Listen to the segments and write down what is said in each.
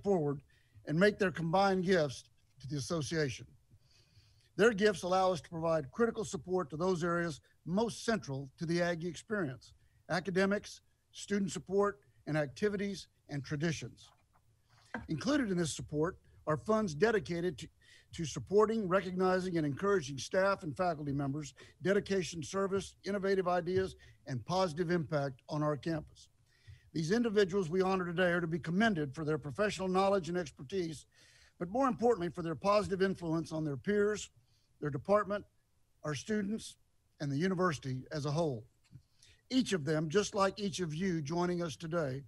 forward and make their combined gifts to the association. Their gifts allow us to provide critical support to those areas most central to the Aggie experience: academics, student support, and activities and traditions. Included in this support are funds dedicated to supporting, recognizing, and encouraging staff and faculty members' dedication, service, innovative ideas, and positive impact on our campus. These individuals we honor today are to be commended for their professional knowledge and expertise, but more importantly, for their positive influence on their peers, their department, our students, and the university as a whole. Each of them, just like each of you joining us today,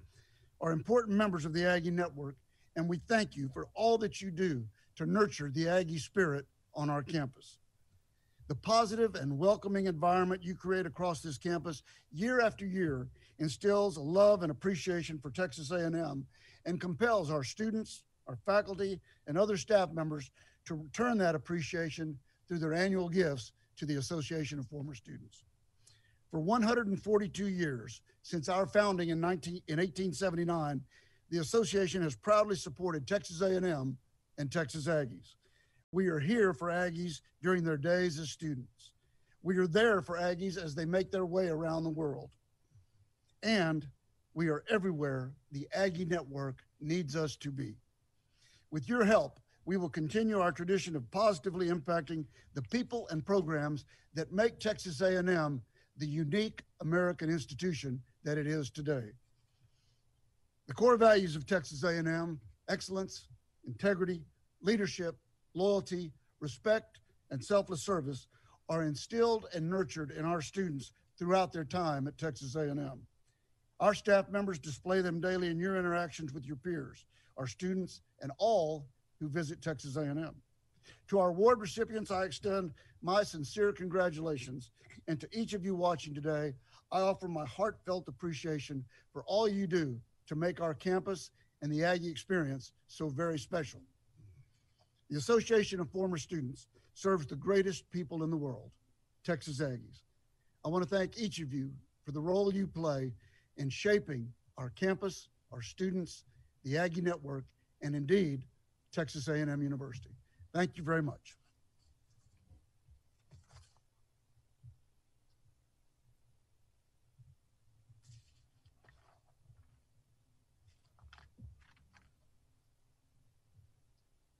are important members of the Aggie Network, and we thank you for all that you do to nurture the Aggie spirit on our campus. The positive and welcoming environment you create across this campus year after year instills a love and appreciation for Texas A&M and compels our students, our faculty, and other staff members to return that appreciation through their annual gifts to the Association of Former Students. For 142 years, since our founding in 1879, the association has proudly supported Texas A&M and Texas Aggies. We are here for Aggies during their days as students. We are there for Aggies as they make their way around the world. And we are everywhere the Aggie Network needs us to be. With your help, we will continue our tradition of positively impacting the people and programs that make Texas A&M the unique American institution that it is today. The core values of Texas A&M: excellence, integrity, leadership, loyalty, respect, and selfless service, are instilled and nurtured in our students throughout their time at Texas A&M. Our staff members display them daily in your interactions with your peers, our students, and all who visit Texas A&M. To our award recipients, I extend my sincere congratulations, and to each of you watching today, I offer my heartfelt appreciation for all you do to make our campus and the Aggie experience so very special. The Association of Former Students serves the greatest people in the world, Texas Aggies. I want to thank each of you for the role you play in shaping our campus, our students, the Aggie Network, and indeed, Texas A&M University. Thank you very much.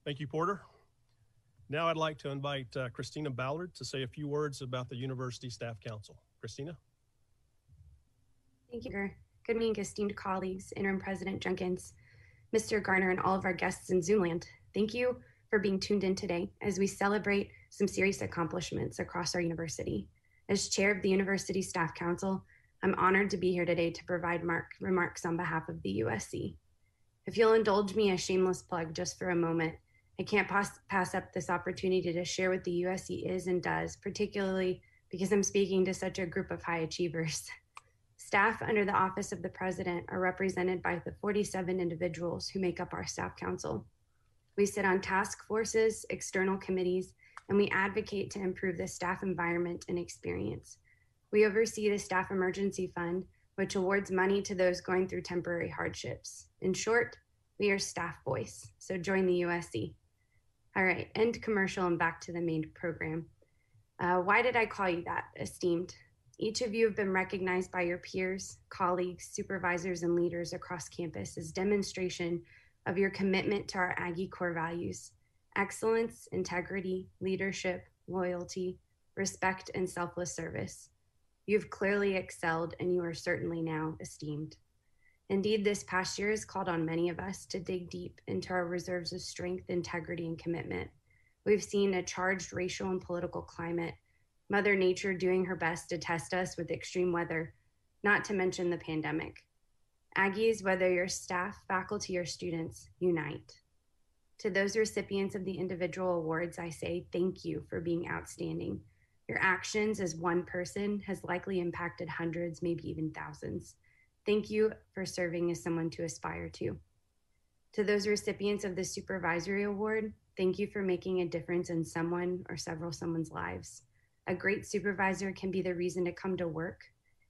Thank you, Porter. Now I'd like to invite Christina Ballard to say a few words about the University Staff Council. Christina? Thank you. Good evening, esteemed colleagues, Interim President Jenkins, Mr. Garner, and all of our guests in Zoom land. Thank you for being tuned in today as we celebrate some serious accomplishments across our university. As chair of the University Staff Council, I'm honored to be here today to provide remarks on behalf of the USC. If you'll indulge me a shameless plug just for a moment, I can't pass up this opportunity to share what the USC is and does, particularly because I'm speaking to such a group of high achievers. Staff under the Office of the President are represented by the 47 individuals who make up our Staff Council. We sit on task forces, external committees, and we advocate to improve the staff environment and experience. We oversee the Staff Emergency Fund, which awards money to those going through temporary hardships. In short, we are staff voice, so join the USC. All right, end commercial and back to the main program. Why did I call you that, esteemed? Each of you have been recognized by your peers, colleagues, supervisors, and leaders across campus as demonstration of your commitment to our Aggie core values: excellence, integrity, leadership, loyalty, respect, and selfless service. You've clearly excelled, and you are certainly now esteemed. Indeed, this past year has called on many of us to dig deep into our reserves of strength, integrity, and commitment. We've seen a charged racial and political climate, Mother Nature doing her best to test us with extreme weather, not to mention the pandemic. Aggies, whether you're staff, faculty, or students, unite. To those recipients of the individual awards, I say thank you for being outstanding. Your actions as one person has likely impacted hundreds, maybe even thousands. Thank you for serving as someone to aspire to. To those recipients of the Supervisory Award, thank you for making a difference in someone or several someone's lives. A great supervisor can be the reason to come to work.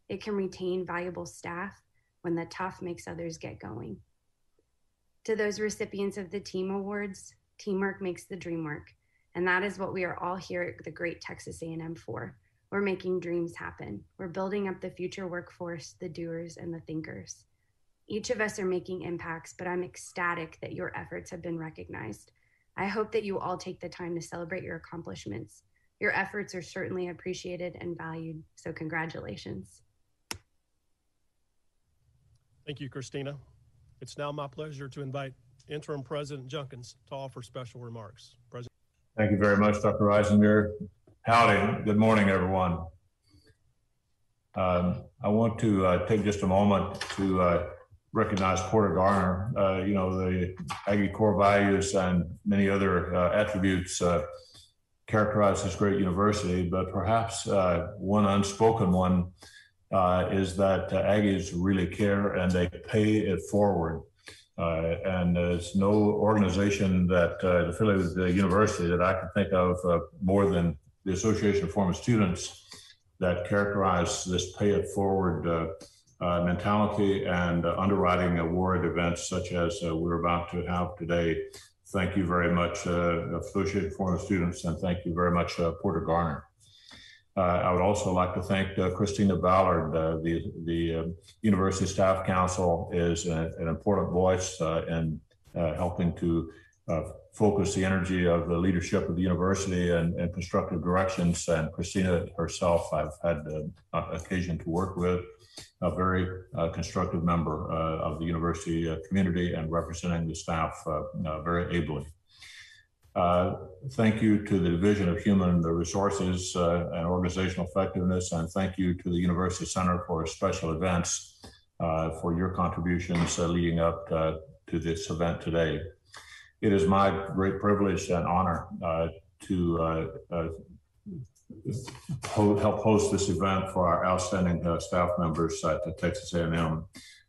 It can retain valuable staff when the tough makes others get going. To those recipients of the Team Awards, teamwork makes the dream work. And that is what we are all here at the great Texas A&M for. We're making dreams happen. We're building up the future workforce, the doers and the thinkers. Each of us are making impacts, but I'm ecstatic that your efforts have been recognized. I hope that you all take the time to celebrate your accomplishments. Your efforts are certainly appreciated and valued, so congratulations. Thank you, Christina. It's now my pleasure to invite Interim President Junkins to offer special remarks. President. Thank you very much, Dr. Reisinger. Howdy, good morning, everyone. I want to take just a moment to recognize Porter Garner. The Aggie core values and many other attributes characterize this great university, but perhaps one unspoken one is that Aggies really care and they pay it forward. And there's no organization that is affiliated with the university that I can think of more than the Association of Former Students that characterize this pay it forward mentality and underwriting award events such as we're about to have today. Thank you very much, Associated Former Students, and thank you very much, Porter Garner. I would also like to thank Christina Ballard. The University Staff Council is an important voice in helping to focus the energy of the leadership of the university and constructive directions. And Christina herself, I've had occasion to work with, a very constructive member of the university community and representing the staff very ably. Thank you to the Division of Human Resources and Organizational Effectiveness, and thank you to the University Center for Special Events for your contributions leading up to this event today. It is my great privilege and honor to help host this event for our outstanding staff members at Texas A&M.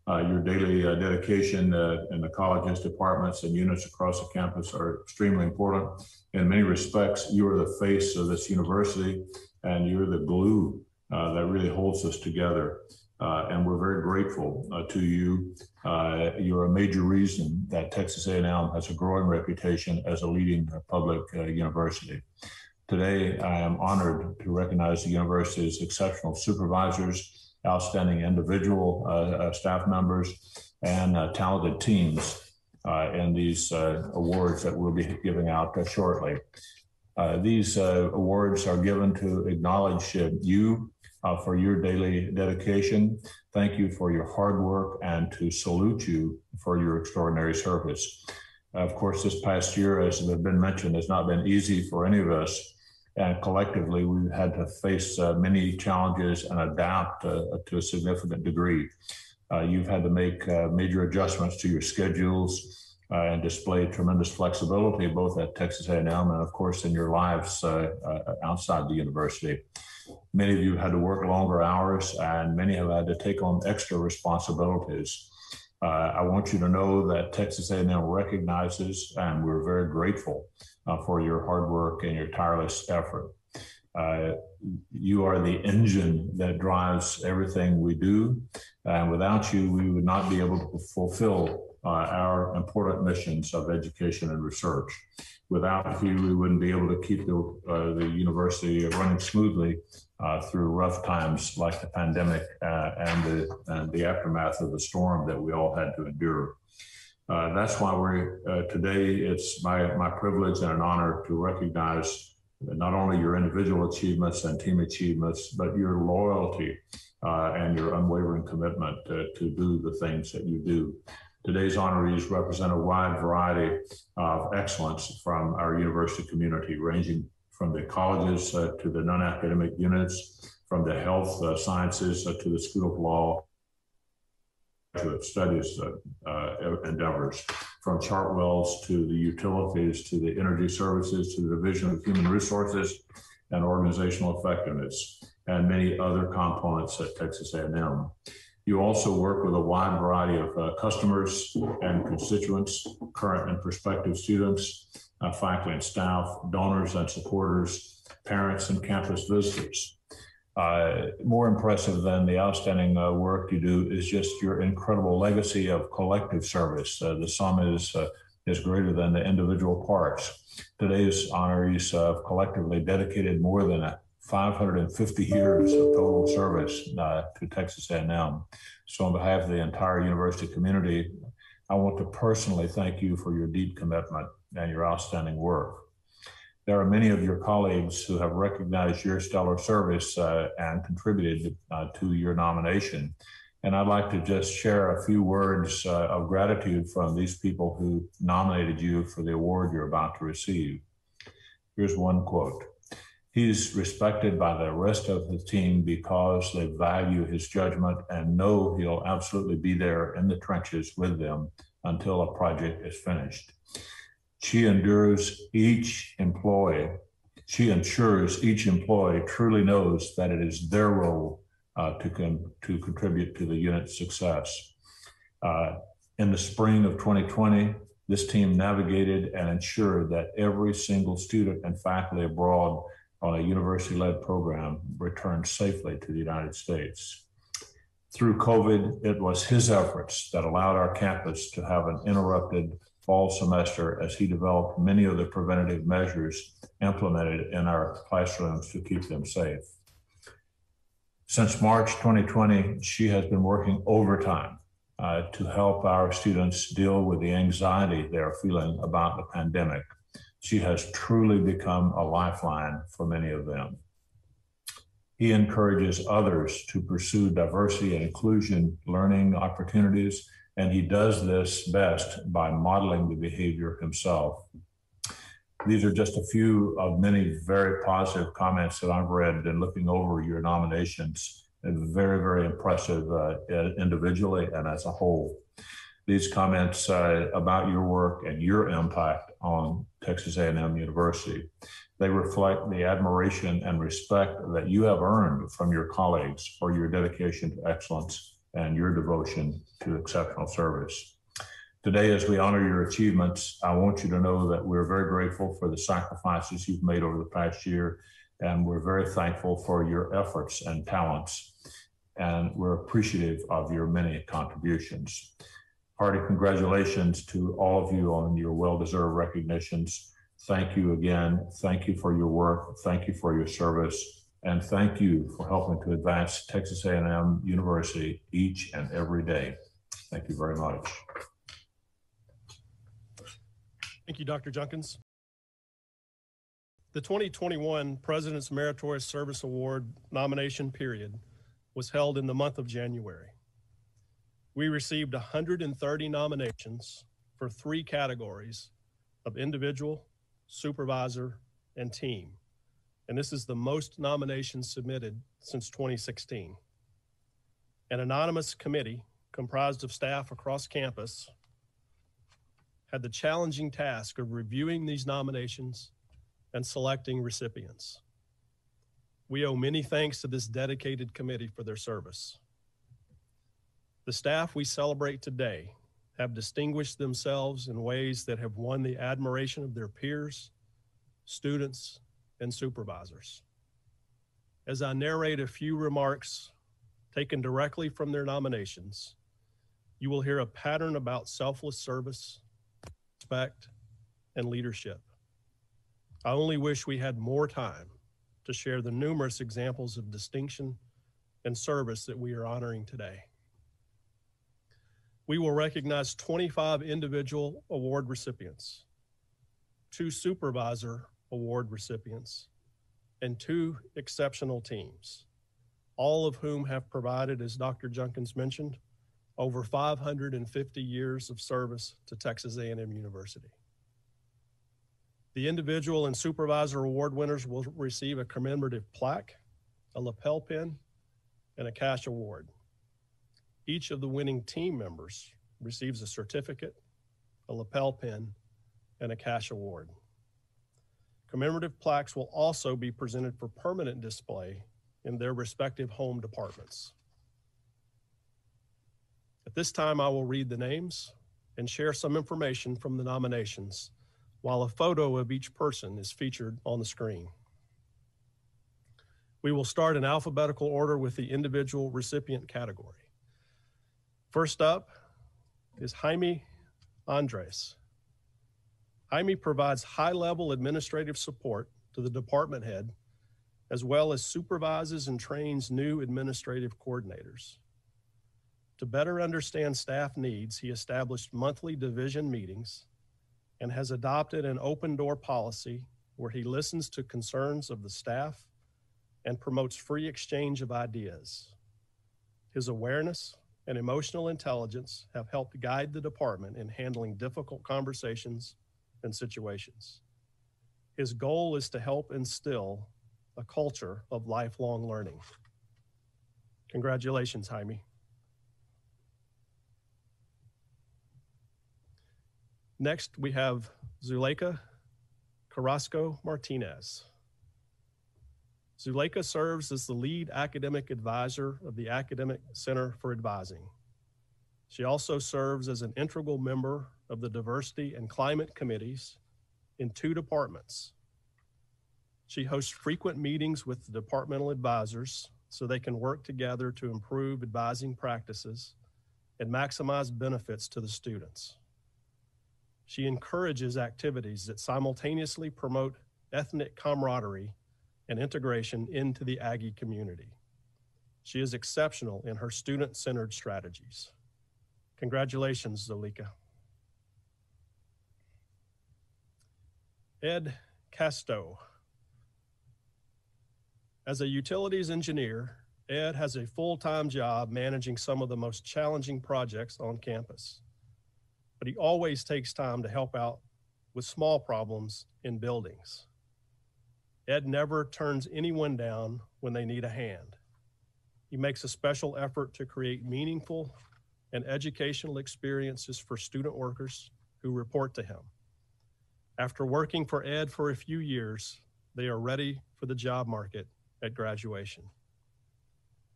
Your daily dedication in the colleges, departments, and units across the campus are extremely important. In many respects, you are the face of this university, and you're the glue that really holds us together. And we're very grateful to you. You're a major reason that Texas A&M has a growing reputation as a leading public university. Today, I am honored to recognize the university's exceptional supervisors, outstanding individual staff members, and talented teams in these awards that we'll be giving out shortly. These awards are given to acknowledge you for your daily dedication. Thank you for your hard work and to salute you for your extraordinary service. Of course, this past year, as has been mentioned, has not been easy for any of us. And collectively, we've had to face many challenges and adapt to a significant degree. You've had to make major adjustments to your schedules and display tremendous flexibility, both at Texas A&M and, of course, in your lives outside the university. Many of you had to work longer hours, and many have had to take on extra responsibilities. I want you to know that Texas A&M recognizes, and we're very grateful for your hard work and your tireless effort. You are the engine that drives everything we do, and without you, we would not be able to fulfill our important missions of education and research. Without you, we wouldn't be able to keep the university running smoothly through rough times like the pandemic and the aftermath of the storm that we all had to endure. That's why today it's my privilege and an honor to recognize not only your individual achievements and team achievements, but your loyalty and your unwavering commitment to do the things that you do. Today's honorees represent a wide variety of excellence from our university community, ranging from the colleges to the non-academic units, from the health sciences to the School of Law, graduate studies endeavors, from Chartwells to the utilities to the energy services to the Division of Human Resources and Organizational Effectiveness, and many other components at Texas A&M. You also work with a wide variety of customers and constituents, current and prospective students, faculty and staff, donors and supporters, parents and campus visitors. More impressive than the outstanding work you do is just your incredible legacy of collective service. The sum is greater than the individual parts. Today's honorees have collectively dedicated more than 550 years of total service to Texas A&M. So on behalf of the entire university community, I want to personally thank you for your deep commitment and your outstanding work. There are many of your colleagues who have recognized your stellar service and contributed to your nomination. And I'd like to just share a few words of gratitude from these people who nominated you for the award you're about to receive. Here's one quote. "He's respected by the rest of the team because they value his judgment and know he'll absolutely be there in the trenches with them until a project is finished. She ensures each employee truly knows that it is their role to contribute to the unit's success." In the spring of 2020, this team navigated and ensured that every single student and faculty abroad on a university-led program returned safely to the United States. Through COVID, it was his efforts that allowed our campus to have an uninterrupted fall semester as he developed many of the preventative measures implemented in our classrooms to keep them safe. Since March 2020, she has been working overtime to help our students deal with the anxiety they are feeling about the pandemic. She has truly become a lifeline for many of them. He encourages others to pursue diversity and inclusion learning opportunities, and he does this best by modeling the behavior himself. These are just a few of many very positive comments that I've read in looking over your nominations, and very, very impressive individually and as a whole. These comments about your work and your impact on Texas A&M University, they reflect the admiration and respect that you have earned from your colleagues for your dedication to excellence and your devotion to exceptional service. Today, as we honor your achievements, I want you to know that we're very grateful for the sacrifices you've made over the past year, and we're very thankful for your efforts and talents, and we're appreciative of your many contributions. Hearty congratulations to all of you on your well-deserved recognitions. Thank you again. Thank you for your work. Thank you for your service. And thank you for helping to advance Texas A&M University each and every day. Thank you very much. Thank you, Dr. Junkins. The 2021 President's Meritorious Service Award nomination period was held in the month of January. We received 130 nominations for 3 categories of individual, supervisor, and team. And this is the most nominations submitted since 2016. An anonymous committee comprised of staff across campus had the challenging task of reviewing these nominations and selecting recipients. We owe many thanks to this dedicated committee for their service. The staff we celebrate today have distinguished themselves in ways that have won the admiration of their peers, students, and supervisors. As I narrate a few remarks taken directly from their nominations, you will hear a pattern about selfless service, respect, and leadership. I only wish we had more time to share the numerous examples of distinction and service that we are honoring today. We will recognize 25 individual award recipients, 2 supervisor award recipients, and 2 exceptional teams, all of whom have provided, as Dr. Junkins mentioned, over 550 years of service to Texas A&M University. The individual and supervisor award winners will receive a commemorative plaque, a lapel pin, and a cash award. Each of the winning team members receives a certificate, a lapel pin, and a cash award. Commemorative plaques will also be presented for permanent display in their respective home departments. At this time, I will read the names and share some information from the nominations, while a photo of each person is featured on the screen. We will start in alphabetical order with the individual recipient category. First up is Jaime Andres. Jaime provides high-level administrative support to the department head, as well as supervises and trains new administrative coordinators. To better understand staff needs, he established monthly division meetings and has adopted an open door policy where he listens to concerns of the staff and promotes free exchange of ideas. His awareness and emotional intelligence have helped guide the department in handling difficult conversations and situations. His goal is to help instill a culture of lifelong learning. Congratulations, Jaime. Next, we have Zuleika Carrasco-Martinez. Zuleika serves as the lead academic advisor of the Academic Center for Advising. She also serves as an integral member of the Diversity and Climate Committees in 2 departments. She hosts frequent meetings with the departmental advisors so they can work together to improve advising practices and maximize benefits to the students. She encourages activities that simultaneously promote ethnic camaraderie and integration into the Aggie community. She is exceptional in her student-centered strategies. Congratulations, Zuleika. Ed Casto. As a utilities engineer, Ed has a full-time job managing some of the most challenging projects on campus, but he always takes time to help out with small problems in buildings. Ed never turns anyone down when they need a hand. He makes a special effort to create meaningful and educational experiences for student workers who report to him. After working for Ed for a few years, they are ready for the job market at graduation.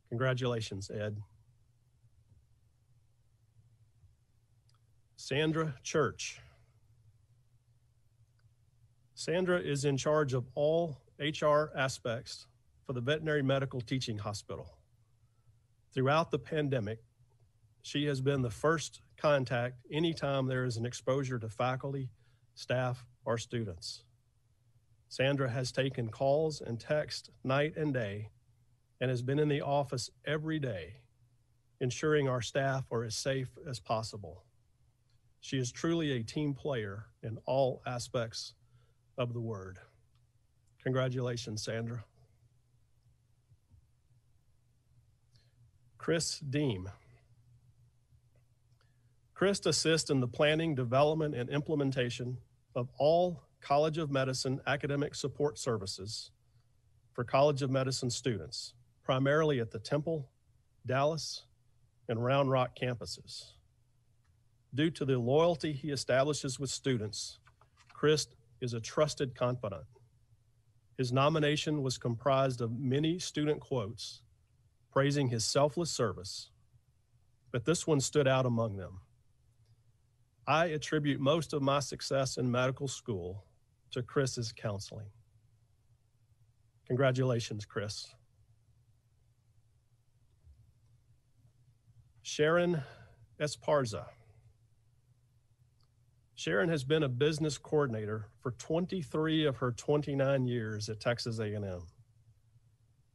Congratulations, Ed. Sandra Church. Sandra is in charge of all HR aspects for the Veterinary Medical Teaching Hospital. Throughout the pandemic, she has been the first contact anytime there is an exposure to faculty, staff, or students. Sandra has taken calls and texts night and day and has been in the office every day, ensuring our staff are as safe as possible. She is truly a team player in all aspects of the word. Congratulations, Sandra. Chris Deem. Chris assists in the planning, development, and implementation of all College of Medicine academic support services for College of Medicine students, primarily at the Temple, Dallas, and Round Rock campuses. Due to the loyalty he establishes with students, Chris is a trusted confidant. His nomination was comprised of many student quotes praising his selfless service, but this one stood out among them. I attribute most of my success in medical school to Chris's counseling. Congratulations, Chris. Sharon Esparza. Sharon has been a business coordinator for 23 of her 29 years at Texas A&M.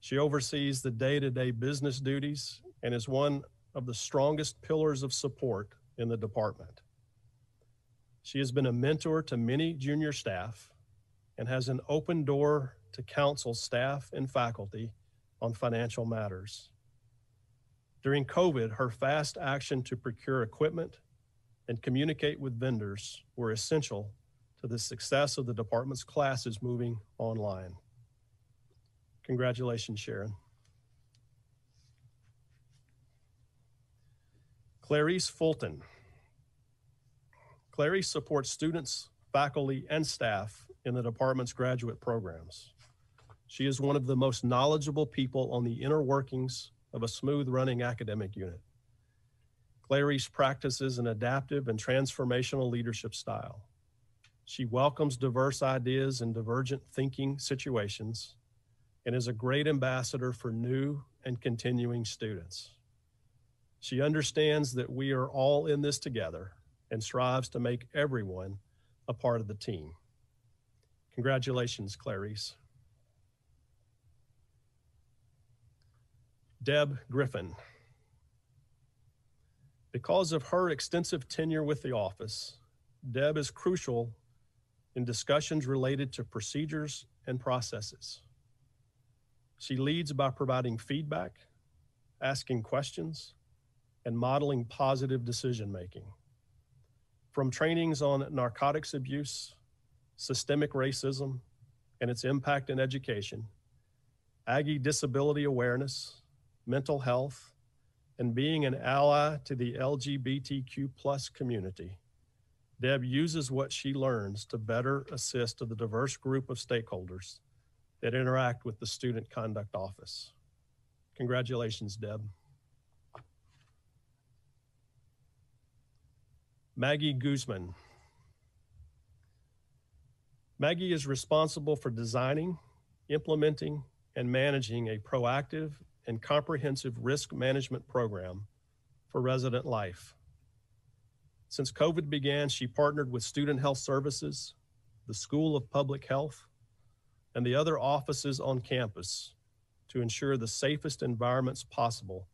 She oversees the day-to-day business duties and is one of the strongest pillars of support in the department. She has been a mentor to many junior staff and has an open door to counsel staff and faculty on financial matters. During COVID, her fast action to procure equipment and communicate with vendors were essential to the success of the department's classes moving online. Congratulations, Sharon. Clarice Fulton. Clarice supports students, faculty, and staff in the department's graduate programs. She is one of the most knowledgeable people on the inner workings of a smooth-running academic unit. Clarice practices an adaptive and transformational leadership style. She welcomes diverse ideas and divergent thinking situations and is a great ambassador for new and continuing students. She understands that we are all in this together and strives to make everyone a part of the team. Congratulations, Clarice. Deb Griffin. Because of her extensive tenure with the office, Deb is crucial in discussions related to procedures and processes. She leads by providing feedback, asking questions, and modeling positive decision-making. From trainings on narcotics abuse, systemic racism, and its impact in education, Aggie disability awareness, mental health, and being an ally to the LGBTQ+ community, Deb uses what she learns to better assist the diverse group of stakeholders that interact with the Student Conduct Office. Congratulations, Deb. Maggie Guzman. Maggie is responsible for designing, implementing, and managing a proactive and comprehensive risk management program for resident life. Since COVID began, she partnered with Student Health Services, the School of Public Health, and the other offices on campus to ensure the safest environments possible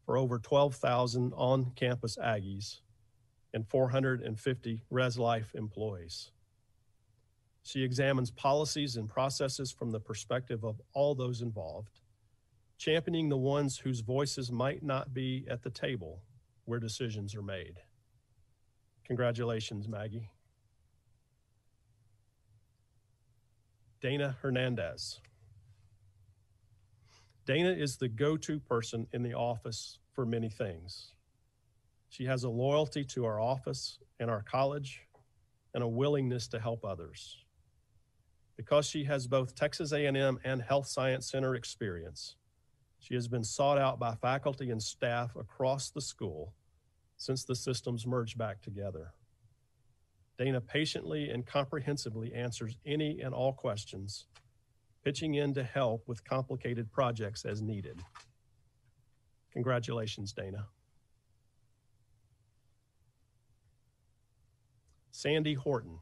for over 12,000 on-campus Aggies and 450 Res Life employees. She examines policies and processes from the perspective of all those involved, championing the ones whose voices might not be at the table where decisions are made. Congratulations, Maggie. Dana Hernandez. Dana is the go-to person in the office for many things. She has a loyalty to our office and our college and a willingness to help others. Because she has both Texas A&M and Health Science Center experience, she has been sought out by faculty and staff across the school since the systems merged back together. Dana patiently and comprehensively answers any and all questions, pitching in to help with complicated projects as needed. Congratulations, Dana. Sandy Horton.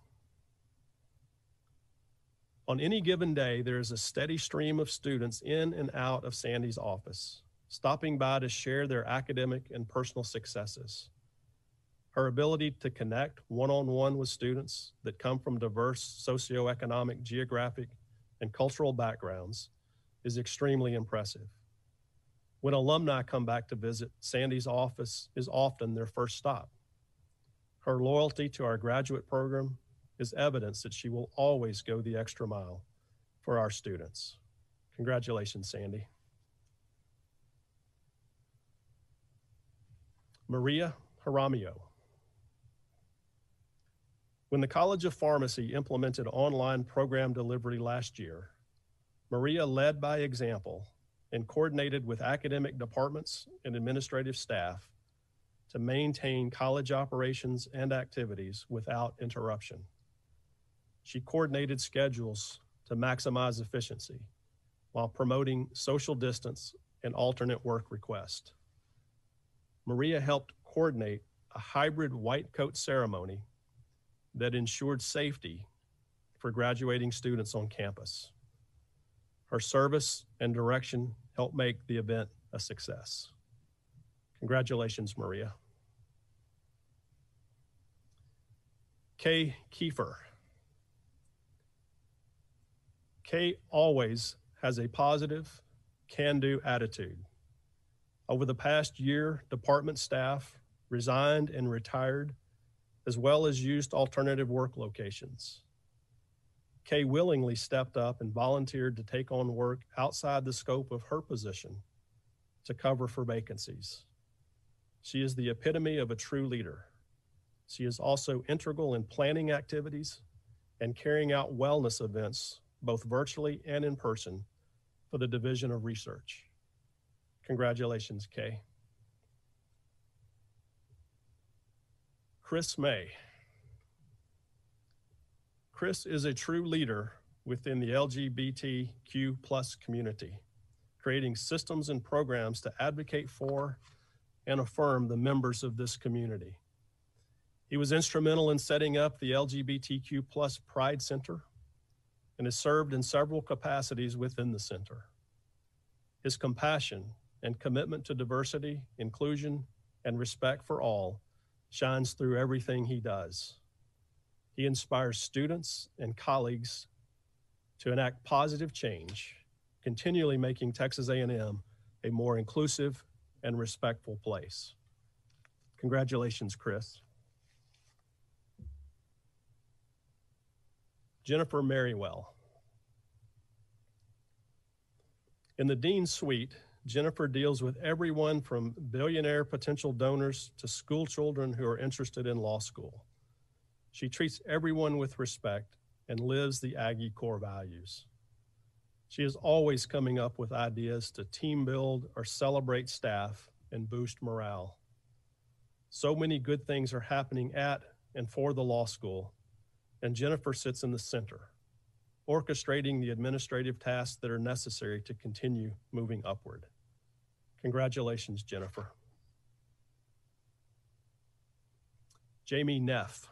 On any given day, there is a steady stream of students in and out of Sandy's office, stopping by to share their academic and personal successes. Her ability to connect one-on-one with students that come from diverse socioeconomic, geographic, and cultural backgrounds is extremely impressive. When alumni come back to visit, Sandy's office is often their first stop. Her loyalty to our graduate program is evidence that she will always go the extra mile for our students. Congratulations, Sandy. Maria Jaramillo. When the College of Pharmacy implemented online program delivery last year, Maria led by example and coordinated with academic departments and administrative staff to maintain college operations and activities without interruption. She coordinated schedules to maximize efficiency while promoting social distance and alternate work requests. Maria helped coordinate a hybrid white coat ceremony that ensured safety for graduating students on campus. Her service and direction helped make the event a success. Congratulations, Maria. Kay Kiefer. Kay always has a positive, can-do attitude. Over the past year, department staff resigned and retired, as well as used alternative work locations. Kay willingly stepped up and volunteered to take on work outside the scope of her position to cover for vacancies. She is the epitome of a true leader. She is also integral in planning activities and carrying out wellness events, both virtually and in person, for the Division of Research. Congratulations, Kay. Chris May. Chris is a true leader within the LGBTQ+ community, creating systems and programs to advocate for and affirm the members of this community. He was instrumental in setting up the LGBTQ+ Pride Center and has served in several capacities within the center. His compassion and commitment to diversity, inclusion, and respect for all shines through everything he does. He inspires students and colleagues to enact positive change, continually making Texas A&M a more inclusive and respectful place. Congratulations, Chris. Jennifer Merriwell. In the Dean's Suite, Jennifer deals with everyone from billionaire potential donors to school children who are interested in law school. She treats everyone with respect and lives the Aggie core values. She is always coming up with ideas to team build or celebrate staff and boost morale. So many good things are happening at and for the law school, and Jennifer sits in the center, orchestrating the administrative tasks that are necessary to continue moving upward. Congratulations, Jennifer. Jamie Neff.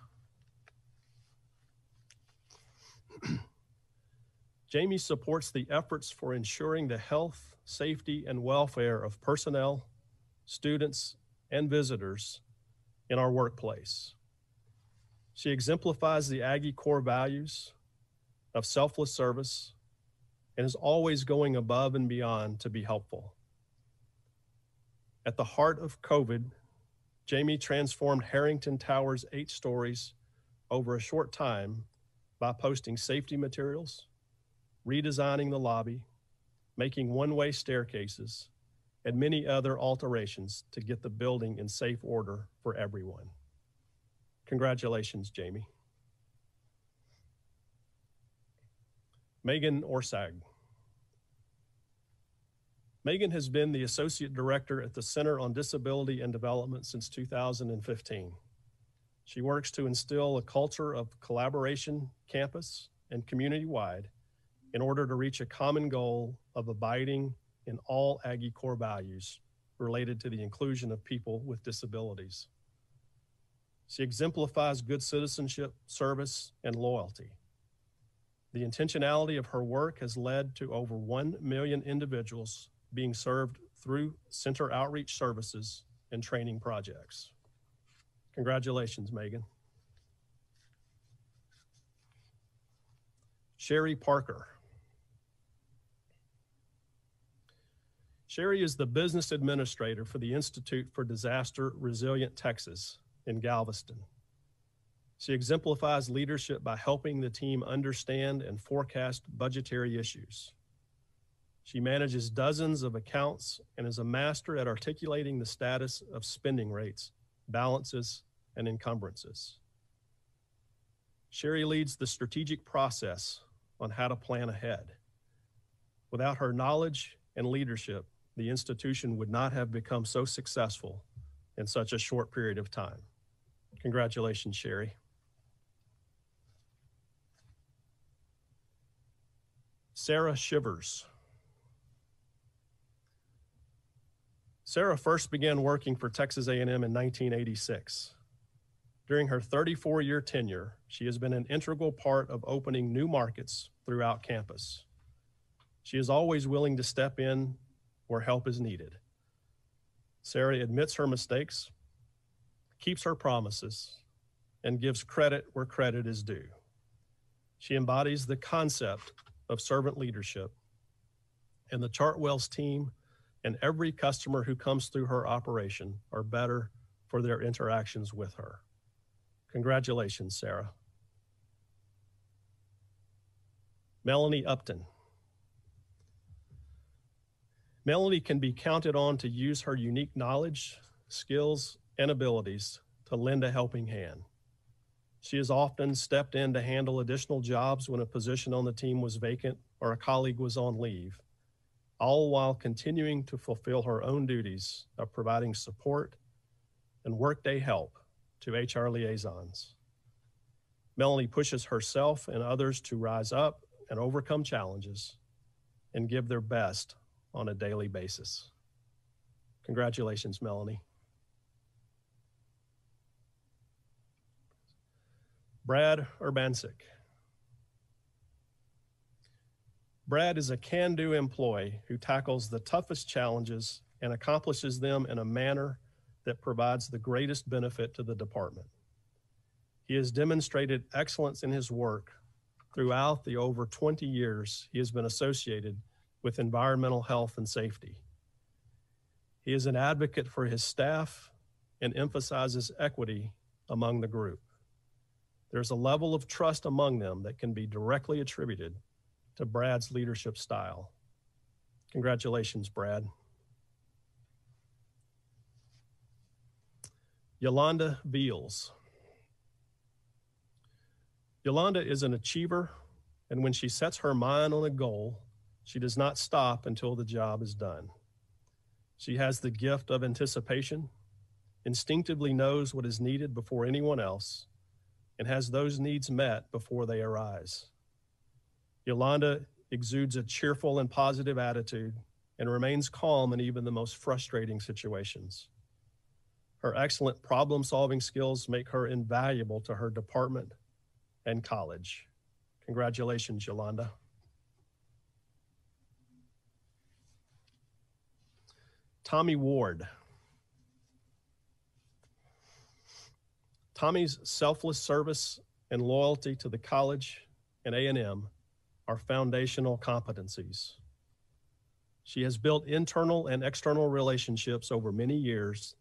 Jamie supports the efforts for ensuring the health, safety, and welfare of personnel, students, and visitors in our workplace. She exemplifies the Aggie core values of selfless service and is always going above and beyond to be helpful. At the heart of COVID, Jamie transformed Harrington Tower's 8 stories over a short time by posting safety materials, redesigning the lobby, making one-way staircases, and many other alterations to get the building in safe order for everyone. Congratulations, Jamie. Megan Orsag. Megan has been the Associate Director at the Center on Disability and Development since 2015. She works to instill a culture of collaboration, campus, and community-wide in order to reach a common goal of abiding in all Aggie core values related to the inclusion of people with disabilities. She exemplifies good citizenship, service, and loyalty. The intentionality of her work has led to over 1 million individuals being served through center outreach services and training projects. Congratulations, Megan. Sherry Parker. Sherry is the business administrator for the Institute for Disaster Resilient Texas in Galveston. She exemplifies leadership by helping the team understand and forecast budgetary issues. She manages dozens of accounts and is a master at articulating the status of spending rates, balances, and encumbrances. Sherry leads the strategic process on how to plan ahead. Without her knowledge and leadership, the institution would not have become so successful in such a short period of time. Congratulations, Sherry. Sarah Shivers. Sarah first began working for Texas A&M in 1986. During her 34-year tenure, she has been an integral part of opening new markets throughout campus. She is always willing to step in where help is needed. Sarah admits her mistakes, keeps her promises, and gives credit where credit is due. She embodies the concept of servant leadership, and the Chartwells team and every customer who comes through her operation are better for their interactions with her. Congratulations, Sarah. Melanie Upton. Melanie can be counted on to use her unique knowledge, skills, and abilities to lend a helping hand. She has often stepped in to handle additional jobs when a position on the team was vacant or a colleague was on leave, all while continuing to fulfill her own duties of providing support and workday help to HR liaisons. Melanie pushes herself and others to rise up and overcome challenges and give their best on a daily basis. Congratulations, Melanie. Brad Urbancic. Brad is a can-do employee who tackles the toughest challenges and accomplishes them in a manner that provides the greatest benefit to the department. He has demonstrated excellence in his work throughout the over 20 years he has been associated with environmental health and safety. He is an advocate for his staff and emphasizes equity among the group. There's a level of trust among them that can be directly attributed to Brad's leadership style. Congratulations, Brad. Yolanda Beals. Yolanda is an achiever, and when she sets her mind on a goal, she does not stop until the job is done. She has the gift of anticipation, instinctively knows what is needed before anyone else, and has those needs met before they arise. Yolanda exudes a cheerful and positive attitude and remains calm in even the most frustrating situations. Her excellent problem-solving skills make her invaluable to her department and college. Congratulations, Yolanda. Tommy Ward. Tommy's selfless service and loyalty to the college and A&M are foundational competencies. She has built internal and external relationships over many years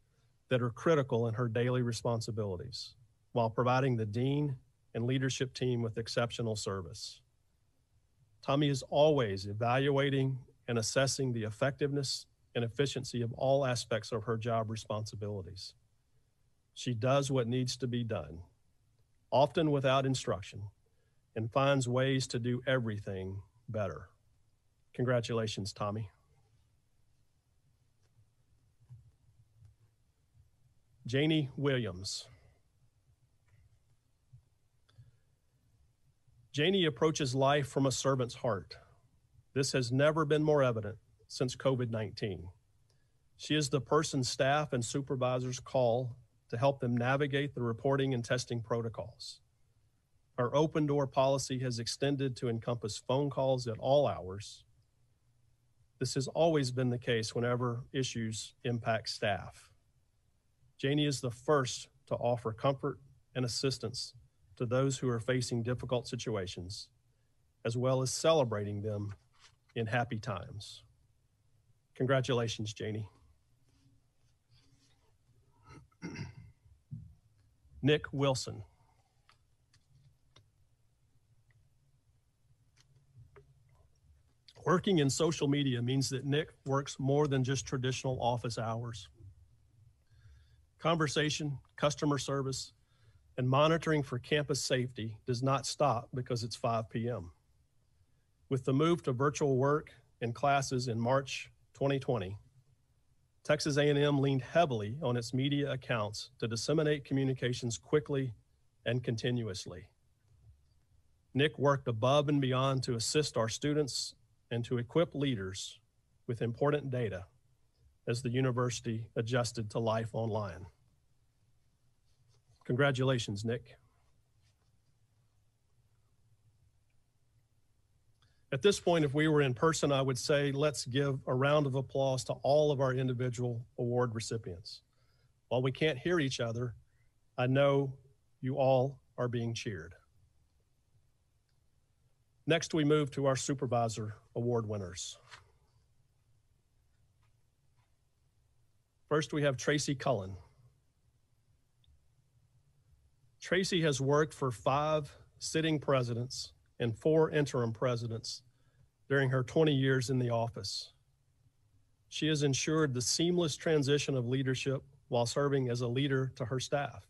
that are critical in her daily responsibilities, while providing the dean and leadership team with exceptional service. Tommy is always evaluating and assessing the effectiveness and efficiency of all aspects of her job responsibilities. She does what needs to be done, often without instruction, and finds ways to do everything better. Congratulations, Tommy. Janie Williams. Janie approaches life from a servant's heart. This has never been more evident since COVID-19. She is the person staff and supervisors call to help them navigate the reporting and testing protocols. Our open door policy has extended to encompass phone calls at all hours. This has always been the case whenever issues impact staff. Janie is the first to offer comfort and assistance to those who are facing difficult situations, as well as celebrating them in happy times. Congratulations, Janie. Nick Wilson. Working in social media means that Nick works more than just traditional office hours. Conversation, customer service, and monitoring for campus safety does not stop because it's 5 p.m. With the move to virtual work and classes in March 2020, Texas A&M leaned heavily on its media accounts to disseminate communications quickly and continuously. Nick worked above and beyond to assist our students and to equip leaders with important data as the university adjusted to life online. Congratulations, Nick. At this point, if we were in person, I would say let's give a round of applause to all of our individual award recipients. While we can't hear each other, I know you all are being cheered. Next, we move to our supervisor award winners. First, we have Tracy Cullen. Tracy has worked for 5 sitting presidents and 4 interim presidents during her 20 years in the office. She has ensured the seamless transition of leadership while serving as a leader to her staff.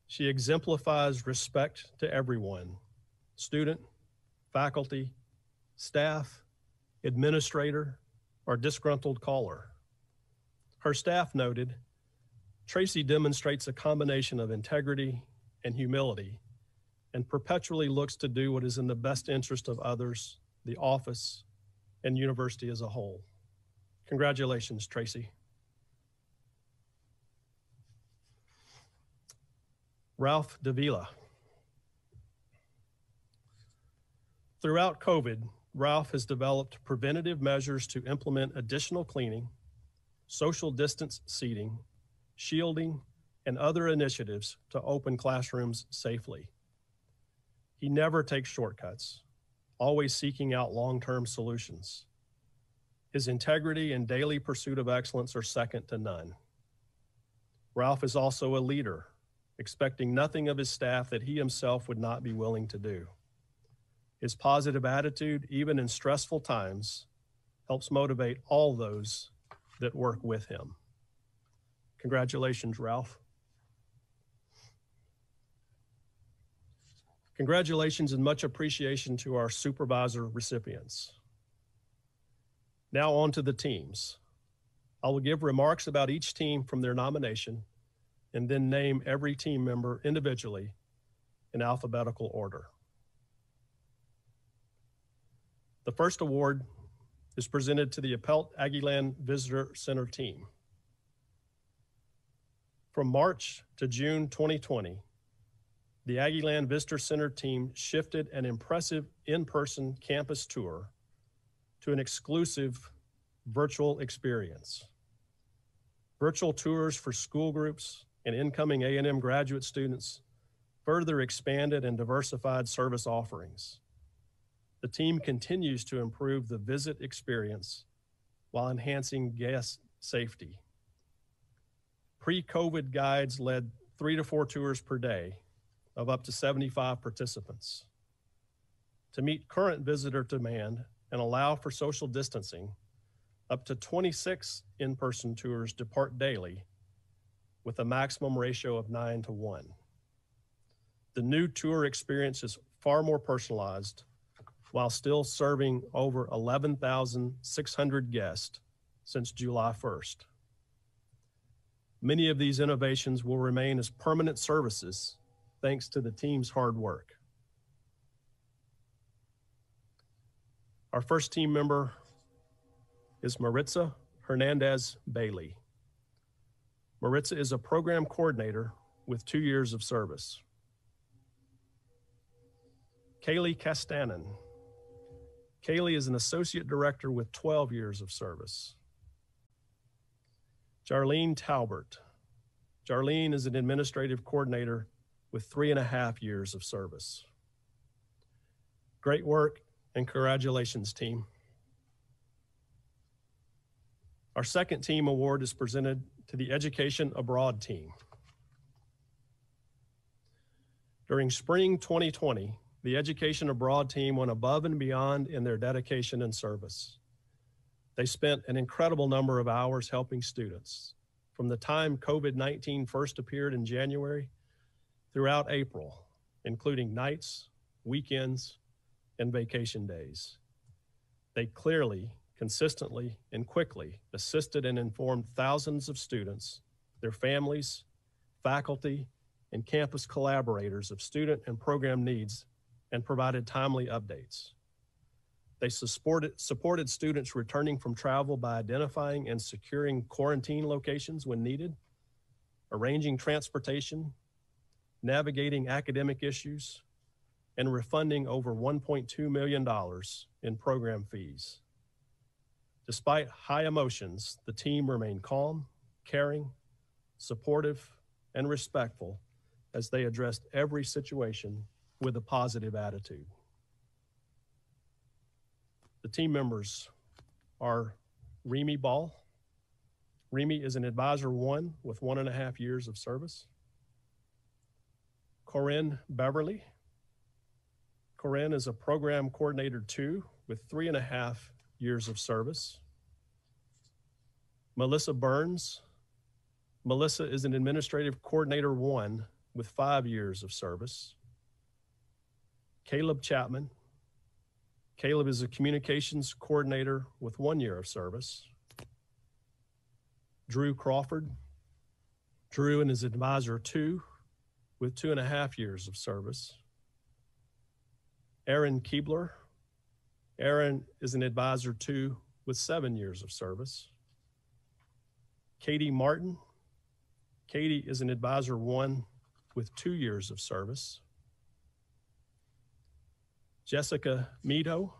She exemplifies respect to everyone, student, faculty, staff, administrator, or disgruntled caller. Her staff noted, Tracy demonstrates a combination of integrity and humility and perpetually looks to do what is in the best interest of others, the office, and university as a whole. Congratulations, Tracy. Ralph Davila. Throughout COVID, Ralph has developed preventative measures to implement additional cleaning, social distance seating, shielding, and other initiatives to open classrooms safely. He never takes shortcuts, always seeking out long-term solutions. His integrity and daily pursuit of excellence are second to none. Ralph is also a leader, expecting nothing of his staff that he himself would not be willing to do. His positive attitude, even in stressful times, helps motivate all those that work with him. Congratulations, Ralph. Congratulations and much appreciation to our supervisor recipients. Now on to the teams. I will give remarks about each team from their nomination and then name every team member individually in alphabetical order. The first award is presented to the Appelt Aggieland Visitor Center team. From March to June 2020, the Aggieland Visitor Center team shifted an impressive in-person campus tour to an exclusive virtual experience. Virtual tours for school groups and incoming A&M graduate students further expanded and diversified service offerings. The team continues to improve the visit experience while enhancing guest safety. Pre-COVID guides led 3 to 4 tours per day of up to 75 participants. To meet current visitor demand and allow for social distancing, up to 26 in-person tours depart daily with a maximum ratio of 9:1. The new tour experience is far more personalized while still serving over 11,600 guests since July 1st. Many of these innovations will remain as permanent services thanks to the team's hard work. Our first team member is Maritza Hernandez Bailey. Maritza is a program coordinator with 2 years of service. Kaylee Castanen. Kaylee is an associate director with 12 years of service. Jarlene Talbert. Jarlene is an administrative coordinator with 3.5 years of service. Great work and congratulations, team. Our second team award is presented to the Education Abroad team. During spring 2020, the Education Abroad team went above and beyond in their dedication and service. They spent an incredible number of hours helping students from the time COVID-19 first appeared in January throughout April, including nights, weekends, and vacation days. They clearly, consistently, and quickly assisted and informed thousands of students, their families, faculty, and campus collaborators of student and program needs and provided timely updates. They supported students returning from travel by identifying and securing quarantine locations when needed, arranging transportation, navigating academic issues, and refunding over $1.2 million in program fees. Despite high emotions, the team remained calm, caring, supportive, and respectful as they addressed every situation with a positive attitude. The team members are Remy Ball. Remy is an advisor 1 with 1.5 years of service. Corinne Beverly. Corinne is a program coordinator 2 with 3.5 years of service. Melissa Burns. Melissa is an administrative coordinator 1 with 5 years of service. Caleb Chapman. Caleb is a communications coordinator with 1 year of service. Drew Crawford. Drew is advisor 2 with 2.5 years of service. Aaron Keebler. Aaron is an advisor 2 with 7 years of service. Katie Martin. Katie is an advisor 1 with 2 years of service. Jessica Mito.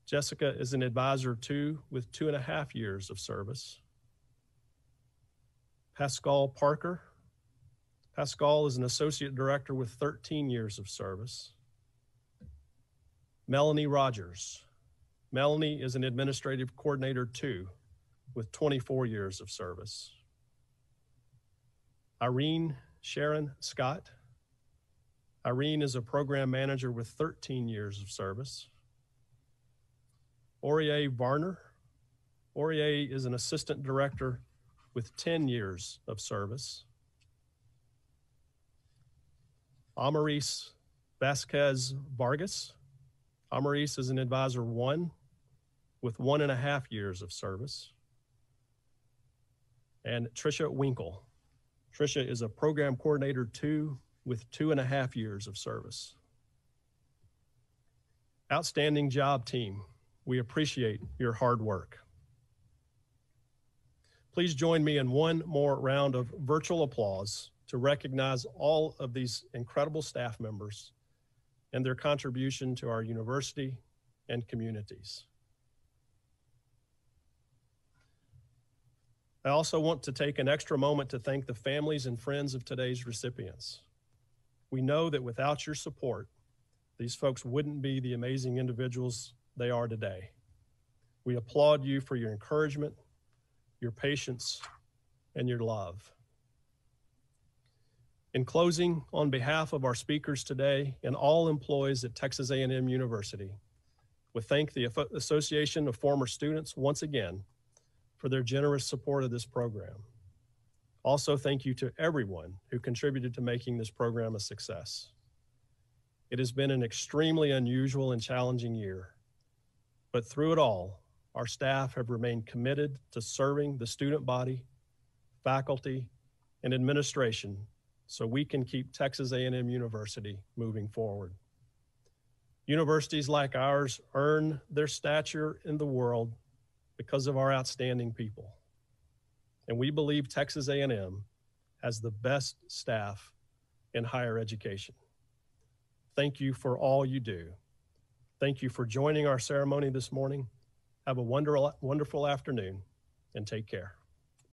Jessica is an advisor 2 with 2.5 years of service. Pascal Parker. Pascal is an associate director with 13 years of service. Melanie Rogers. Melanie is an administrative coordinator 2 with 24 years of service. Irene Sharon Scott. Irene is a program manager with 13 years of service. Aurier Varner. Aurier is an assistant director with 10 years of service. Amaris Vasquez Vargas. Amaris is an advisor 1 with 1.5 years of service. And Tricia Winkle. Tricia is a program coordinator 2 with 2.5 years of service. Outstanding job, team. We appreciate your hard work. Please join me in one more round of virtual applause to recognize all of these incredible staff members and their contribution to our university and communities. I also want to take an extra moment to thank the families and friends of today's recipients. We know that without your support, these folks wouldn't be the amazing individuals they are today. We applaud you for your encouragement, your patience, and your love. In closing, on behalf of our speakers today and all employees at Texas A&M University, we thank the Association of Former Students once again for their generous support of this program. Also, thank you to everyone who contributed to making this program a success. It has been an extremely unusual and challenging year, but through it all, our staff have remained committed to serving the student body, faculty, and administration so we can keep Texas A&M University moving forward. Universities like ours earn their stature in the world because of our outstanding people. And we believe Texas A&M has the best staff in higher education. Thank you for all you do. Thank you for joining our ceremony this morning. Have a wonderful afternoon and take care.